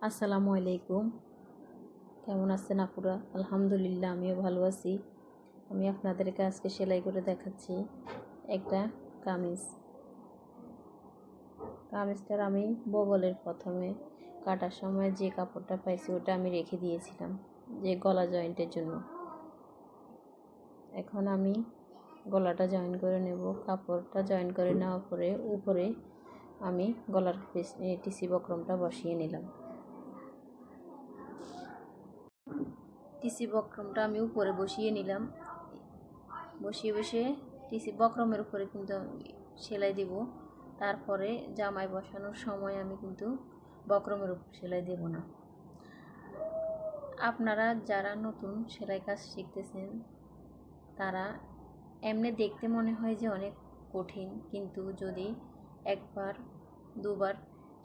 আসসালামু আলাইকুম। কেমন আছেন আপুরা? আলহামদুলিল্লাহ, আমিও ভালো আছি। আমি আপনাদেরকে আজকে সেলাই করে দেখাচ্ছি একটা কামিজ। কামিজটার আমি বগলের প্রথমে কাটার সময় যে কাপড়টা পাইছি ওটা আমি রেখে দিয়েছিলাম যে গলা জয়েন্টের জন্য। এখন আমি গলাটা জয়েন করে নেব। কাপড়টা জয়েন করে নেওয়ার পরে উপরে আমি গলার টিসি বক্রমটা বসিয়ে নিলাম। টিসি বক্রমটা আমি উপরে বসিয়ে নিলাম। বসিয়ে টিসি বক্রমের উপরে কিন্তু সেলাই দেব। তারপরে জামায় বসানোর সময় আমি কিন্তু বক্রমের উপর সেলাই দেব না। আপনারা যারা নতুন সেলাই কাজ শিখতেছেন তারা এমনি দেখতে মনে হয় যে অনেক কঠিন, কিন্তু যদি একবার দুবার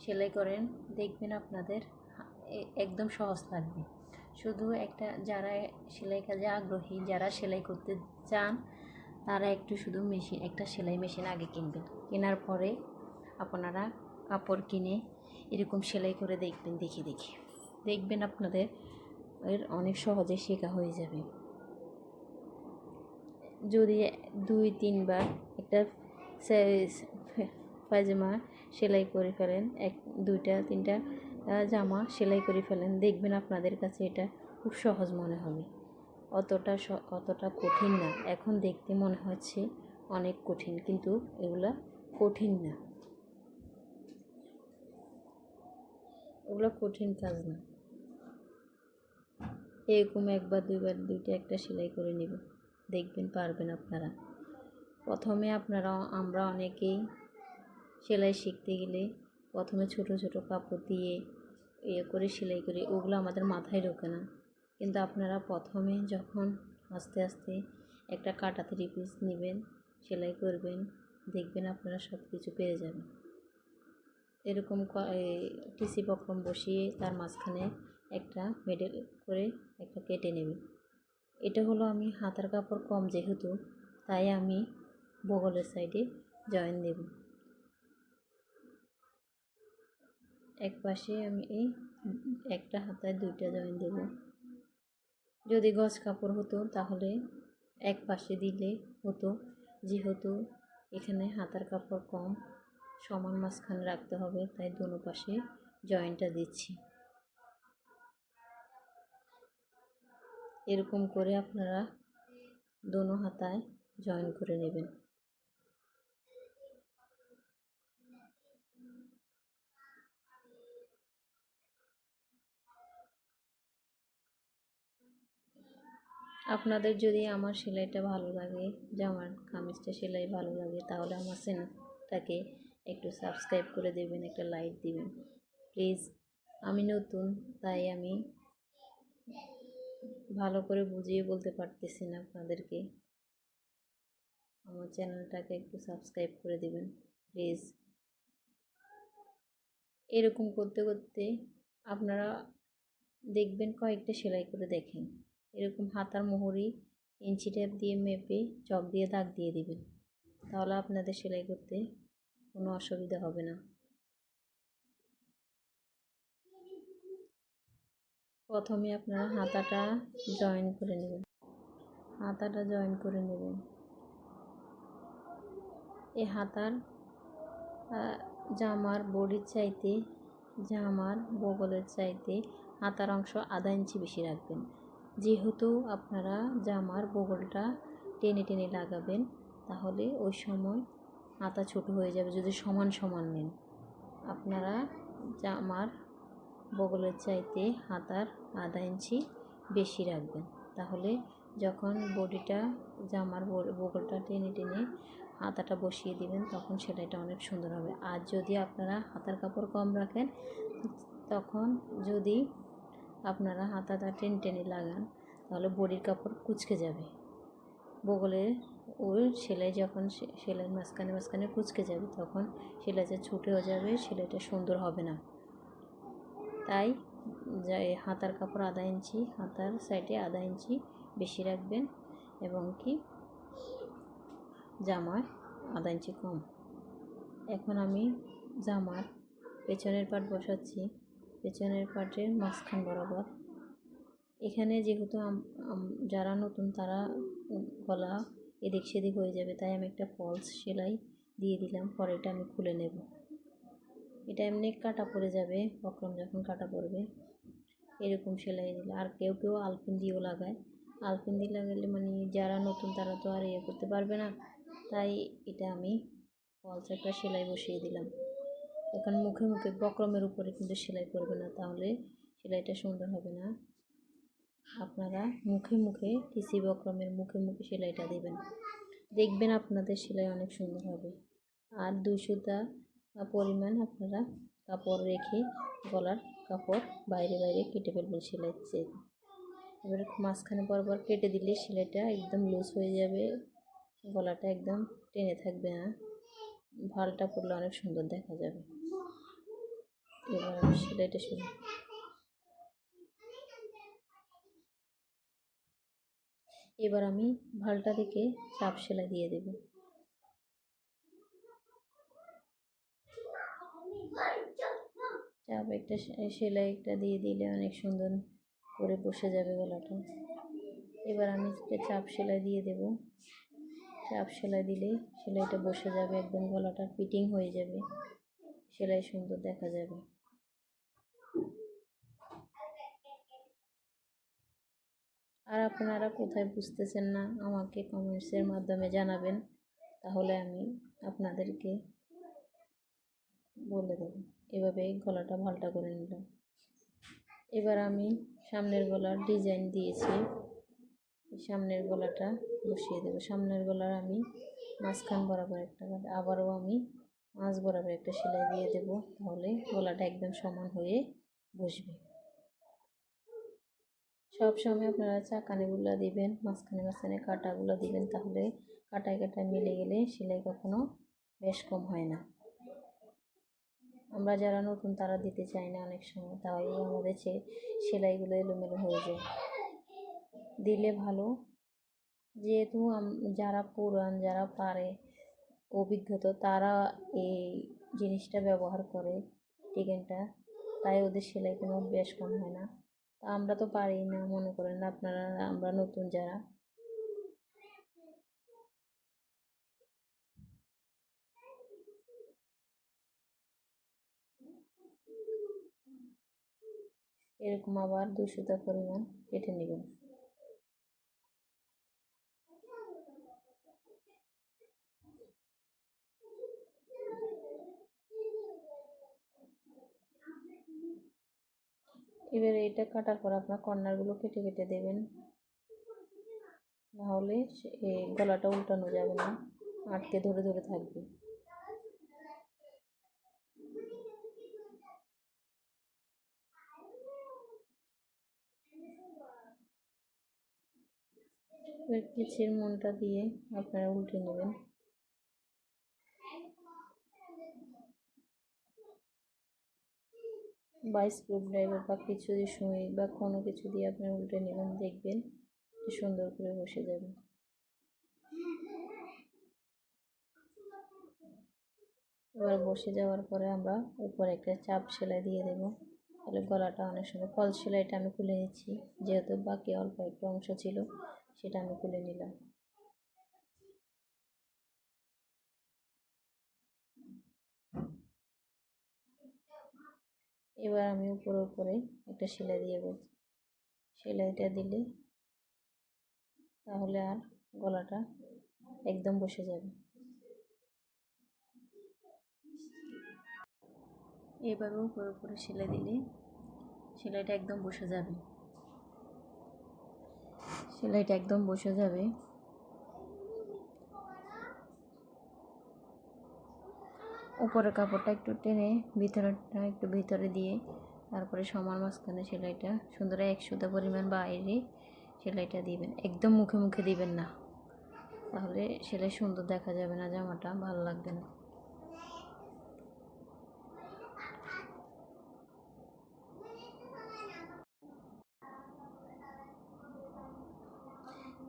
সেলাই করেন দেখবেন আপনাদের একদম সহজ লাগবে। শুধু যারা সেলাই কাজে আগ্রহী, যারা সেলাই করতে চান তারা একটু শুধু একটা সেলাই মেশিন আগে কিনবেন। কেনার পরে আপনারা কাপড় কিনে এরকম সেলাই করে দেখবেন, দেখবেন আপনাদের অনেক সহজে শেখা হয়ে যাবে। যদি 2-3 বার একটা পায়জামা সেলাই করে ফেলেন, 2-3টা জামা সেলাই করে ফেলেন, দেখবেন আপনাদের কাছে এটা খুব সহজ মনে হবে। অতটা কঠিন না। এখন দেখতে মনে হচ্ছে অনেক কঠিন, কিন্তু এগুলা কঠিন না, ওগুলো কঠিন কাজ না। এরকম 1-2বার একটা সেলাই করে নেবেন, দেখবেন পারবেন আপনারা। প্রথমে আমরা অনেকেই সেলাই শিখতে গেলে প্রথমে ছোট ছোট কাপড় দিয়ে করে সেলাই করি, ওগুলো আমাদের মাথায় ঢোকে না। কিন্তু আপনারা প্রথমে যখন আস্তে আস্তে একটা কাটা 3 পিস নেবেন, সেলাই করবেন, দেখবেন আপনারা সব কিছু পেরে যাবেন। এরকম টিসি বক্রম বসিয়ে তার মাঝখানে একটা মিডল করে একটা কেটে নেবেন। এটা হলো আমি হাতার কাপড় কম যেহেতু, তাই আমি বগলের সাইডে জয়েন দেব। এক পাশে আমি একটা হাতায় 2টা জয়েন দেব। যদি গজ কাপড় হতো তাহলে এক পাশে দিলে হতো, যেহেতু এখানে হাতার কাপড় কম, সমান মাঝখানে রাখতে হবে, তাই দোনো পাশে জয়েন্টটা দিচ্ছি। এরকম করে আপনারা দোনো হাতায় জয়েন করে নেবেন। আপনাদের যদি আমার সেলাইটা ভালো লাগে, জামার কামিজটা সেলাই ভালো লাগে, তাহলে আমার চ্যানেলটাকে একটু সাবস্ক্রাইব করে দেবেন, একটা লাইক দিবেন প্লিজ। আমি নতুন, তাই আমি ভালো করে বুঝিয়ে বলতে পারতেছি না আপনাদেরকে। আমার চ্যানেলটাকে একটু সাবস্ক্রাইব করে দেবেন প্লিজ। এরকম করতে করতে আপনারা দেখবেন কয়েকটা সেলাই করে দেখেন। এরকম হাতার মোহরি ইঞ্চি টেপ দিয়ে মেপে চক দিয়ে দাগ দিয়ে দিবেন, তাহলে আপনাদের সেলাই করতে কোনো অসুবিধা হবে না। প্রথমে আপনারা হাতাটা জয়েন করে নেবেন। এই হাতার জামার বডির চাইতে, জামার বগলের চাইতে হাতার অংশ আধা ইঞ্চি বেশি রাখবেন, যেহেতু আপনারা জামার বগলটা টেনে টেনে লাগাবেন, তাহলে ওই সময় হাতা ছোট হয়ে যাবে। যদি সমান সমান নেন, আপনারা জামার বগলের চাইতে হাতার আধা ইঞ্চি বেশি রাখবেন, তাহলে যখন জামার বগলটা টেনে টেনে হাতাটা বসিয়ে দিবেন তখন সেলাইটা অনেক সুন্দর হবে। আর যদি আপনারা হাতার কাপড় কম রাখেন, তখন যদি আপনারা হাতাটা টেনে টেনে লাগান, তাহলে বডির কাপড় কুঁচকে যাবে। বগলের সেলাই যখন সেলাইয়ের মাঝখানে কুঁচকে যাবে, তখন সেলাইটা ছুটেও যাবে, সেলাইটা সুন্দর হবে না। তাই হাতার কাপড় আধা ইঞ্চি, হাতার সাইডে আধা ইঞ্চি বেশি রাখবেন, এবং কি জামায় আধা ইঞ্চি কম। এখন আমি জামার পেছনের পাট বসাচ্ছি। পেছনের পার্টের মাঝখান বরাবর। এখানে যেহেতু যারা নতুন তারা গলা এদিক সেদিক হয়ে যাবে, তাই আমি একটা ফলস সেলাই দিয়ে দিলাম। পরে এটা আমি খুলে নেব। এটা এমনি কাটা পড়ে যাবে, বক্রম যখন কাটা পড়বে এরকম সেলাই দিলে। আর কেউ কেউ আলপিন দিয়েও লাগায়। আলপিন দিয়ে লাগালে মানে যারা নতুন তারা তো আর ইয়ে করতে পারবে না, তাই এটা আমি ফলস একটা সেলাই বসিয়ে দিলাম। এখন মুখে মুখে বক্রমের উপরে কিন্তু সেলাই করবে না, তাহলে সেলাইটা সুন্দর হবে না। আপনারা মুখে মুখে টিসি বক্রমের মুখে মুখে সেলাইটা দেবেন, দেখবেন আপনাদের সেলাই অনেক সুন্দর হবে। আর 2 সুতা পরিমাণ আপনারা কাপড় রেখে গলার কাপড় বাইরে বাইরে কেটে ফেলবেন সেলাই চেয়ে। এবার মাঝখানে বরাবর কেটে দিলে সেলাইটা একদম লুজ হয়ে যাবে, গলাটা একদম টেনে থাকবে না, ভালটা পরলে অনেক সুন্দর দেখা যাবে। এবার আমি সেলাইটা শুরু। এবার আমি ভালটা থেকে চাপ সেলাই দিয়ে দেব। চাপ একটা সেলাই একটা দিয়ে দিলে অনেক সুন্দর করে বসে যাবে গলাটা। এবার আমি চাপ সেলাই দিয়ে দেব। চাপ সেলাই দিলে সেলাইটা বসে যাবে, একদম গলাটা ফিটিং হয়ে যাবে, সেলাই সুন্দর দেখা যাবে। আর আপনারা কোথায় বুঝতেছেন না আমাকে কমেন্টসের মাধ্যমে জানাবেন, তাহলে আমি আপনাদেরকে বলে দেব। এভাবে গলাটা ভালটা করে নিলাম। এবার আমি সামনের গলার ডিজাইন দিয়েছি, সামনের গলাটা বসিয়ে দেবো। সামনের গলার আমি মাঝখান বরাবর একটা, আবারও আমি মাঝ বরাবর একটা সেলাই দিয়ে দেব, তাহলে গলাটা একদম সমান হয়ে বসবে। সব সময় আপনারা চাকানিগুলো দিবেন, মাঝখানে মাঝখানে কাটাগুলো দিবেন, তাহলে কাটায় কাটায় মিলে গেলে সেলাই কখনো বেশ কম হয় না। আমরা যারা নতুন তারা দিতে চাই না অনেক সময়, তাই আমাদের সেলাইগুলো এলোমেলো হয়ে যায়। দিলে ভালো, যেহেতু যারা পুরান, যারা পারে, অভিজ্ঞতা, তারা এই জিনিসটা ব্যবহার করে ডিজাইনটা, তাই ওদের সেলাই কোনো বেশ কম হয় না। তা আমরা তো পারি না, মনে করেন না আপনারা, আমরা নতুন যারা। এরকম আবার 2 সুতা পরিমাণ কেটে নেবেন। এবারে এটা কাটার পর আপনার কর্নারগুলো কেটে কেটে দেবেন, নাহলে গলাটা উল্টানো যাবে না, আটকে ধরে ধরে থাকবে। এবার পিছের মনটা দিয়ে আপনারা উল্টে নেবেন। বা স্ক্রু ড্রাইভার বা কিছু দিয়ে সুই বা কোনো কিছু দিয়ে আপনারা উল্টে নেবেন, দেখবেন সুন্দর করে বসে যাবে। এবার বসে যাওয়ার পরে আমরা উপরে একটা চাপ সেলাই দিয়ে দেবো, তাহলে গলাটা অনেক সুন্দর। ফলস সেলাইটা আমি খুলে নিচ্ছি, যেহেতু বাকি অল্প একটু অংশ ছিল সেটা আমি খুলে নিলাম। এবার আমি উপরে উপরে একটা সেলাই দিয়ে দেবো। সেলাইটা দিলে তাহলে আর গলাটা একদম বসে যাবে। এবারও উপরে উপরে সেলাই দিলে সেলাইটা একদম বসে যাবে, সেলাইটা একদম বসে যাবে। উপরের কাপড়টা একটু টেনে ভিতরেরটা একটু ভিতরে দিয়ে তারপরে সমান মাঝখানে সেলাইটা সুন্দর 1 সুতা পরিমাণ বাইরে সেলাইটা দিবেন, একদম মুখে মুখে দিবেন না, তাহলে সেলাই সুন্দর দেখা যাবে না, জামাটা ভালো লাগবে না।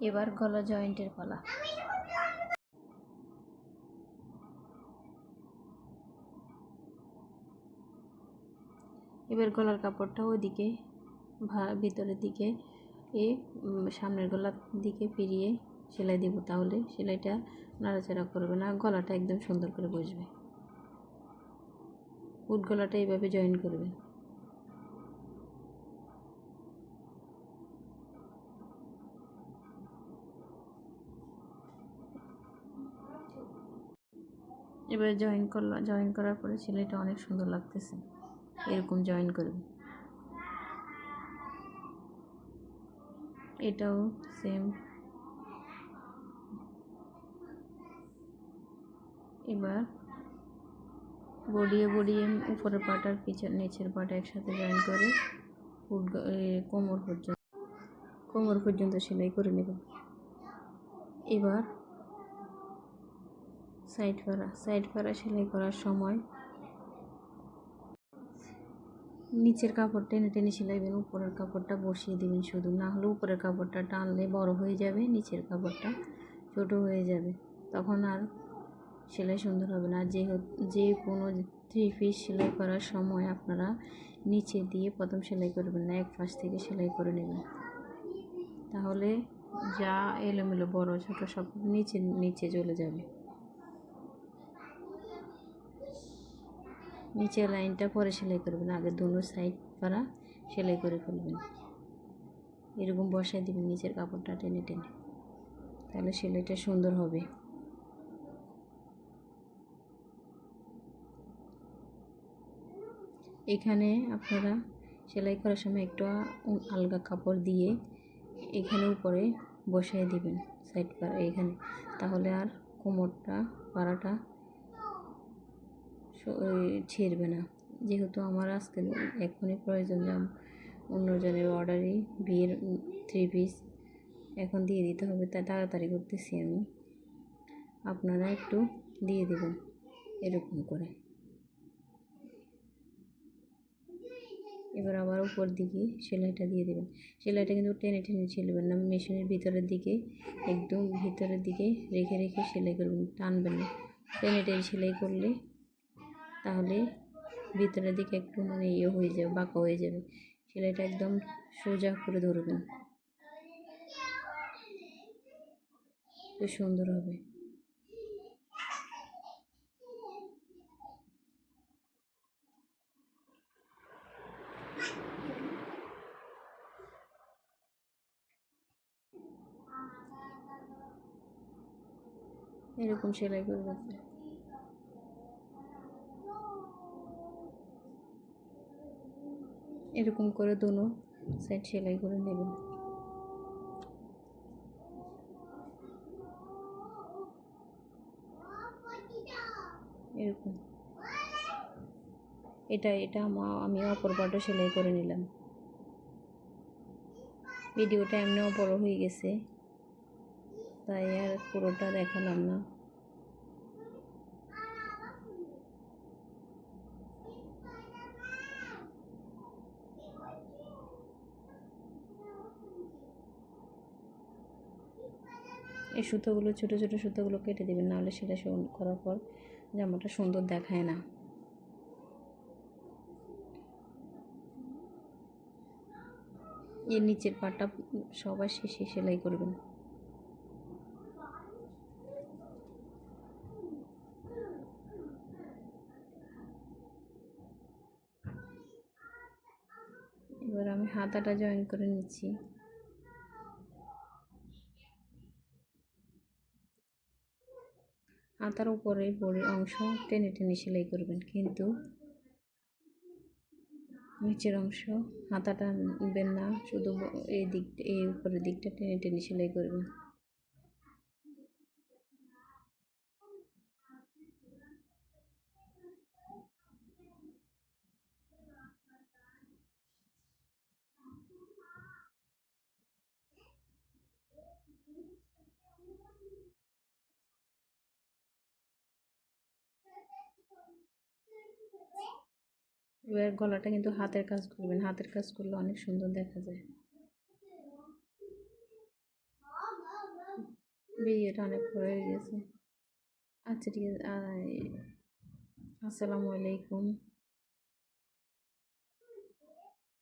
এবার গলা জয়েন্টের পালা। এবার গলার কাপড়টা ওইদিকে ভিতরের দিকে সামনের গলার দিকে ফিরিয়ে সেলাই দেবো, তাহলে সেলাইটা নাড়াচাড়া করবে না, গলাটা একদম সুন্দর করে বসবে। উড গলাটা এইভাবে জয়েন করবে। এবার জয়েন করার পরে সেলাইটা অনেক সুন্দর লাগতেছে, এরকম জয়েন করবে। এটাও সেম। এবার বডিয়ে উপরের পার্ট আর নিচের পার্ট একসাথে জয়েন করে কোমর পর্যন্ত সেলাই করে নেব। এবার সাইড ফাড়া সেলাই করার সময় নিচের কাপড় টেনে টেনে সেলাইবেন, উপরের কাপড়টা বসিয়ে দেবেন শুধু, না হলে উপরের কাপড়টা টানলে বড় হয়ে যাবে, নিচের কাপড়টা ছোট হয়ে যাবে, তখন আর সেলাই সুন্দর হবে না। যে কোনো 3 পিস সেলাই করার সময় আপনারা নিচে দিয়ে প্রথম সেলাই করবেন না, এক পাশ থেকে সেলাই করে নেবেন, তাহলে যা এলোমেলো বড় ছোট সব নিচে চলে যাবে। নিচের লাইনটা পরে সেলাই করবেন, আগে দুনো সাইড পারা সেলাই করে ফেলবেন। এরকম বসায় দিবেন নিচের কাপড়টা টেনে টেনে, তাহলে সেলাইটা সুন্দর হবে। এখানে আপনারা সেলাই করার সময় একটু আলগা কাপড় দিয়ে এখানে উপরে বসায় দিবেন সাইড পাড়া এখানে, তাহলে আর কোমরটা পাড়াটা ছিঁড়বে না। যেহেতু আমার আজকে এখনই প্রয়োজন, অন্যজনের অর্ডারে বিয়ের 3 পিস এখন দিয়ে দিতে হবে, তাই তাড়াতাড়ি করতেছি আমি, আপনারা একটু দিয়ে দেবেন এরকম করে। এবার আবার উপর দিকে সেলাইটা দিয়ে দেবেন। সেলাইটা কিন্তু টেনে টেনে ছিলবেন না, মেশিনের ভিতরের দিকে একদম ভিতরের দিকে রেখে রেখে সেলাই করবেন, টানবেন না। টেনে টেনে সেলাই করলে তাহলে ভিতরের দিকে একটু হয়ে যাবে, বাঁকা হয়ে যাবে। সেলাইটা একদম সোজা করে ধরবেন, তো সুন্দর হবে। এরকম সেলাই করবেন, এরকম করে দোনো সাইড সেলাই করে নেবেন। এরকম এটা আমি অপর পাটও সেলাই করে নিলাম। ভিডিওটা এমনিও বড় হয়ে গেছে, তাই আর পুরোটা দেখালাম না। এই সুতোগুলো ছোট ছোট সুতোগুলো কেটে দেবেন, নাহলে সেটা করার পর জামাটা সুন্দর দেখায় না। এর নিচের পাটটা সবার শেষে সেলাই করবেন। এবার আমি হাতাটা জয়েন করে নিচ্ছি। হাতার উপরে বড়ির অংশ টেনে টেনে সেলাই করবেন, কিন্তু নিচের অংশ হাতাটা নেবেন না, শুধু এই উপরের দিকটা টেনে টেনে সেলাই করবেন। এবার গলাটা কিন্তু হাতের কাজ করবেন, হাতের কাজ করলে অনেক সুন্দর দেখা যায়। ভিডিওটা অনেক বড় হয়ে গেছে। আচ্ছা ঠিক আছে, আসসালামু আলাইকুম।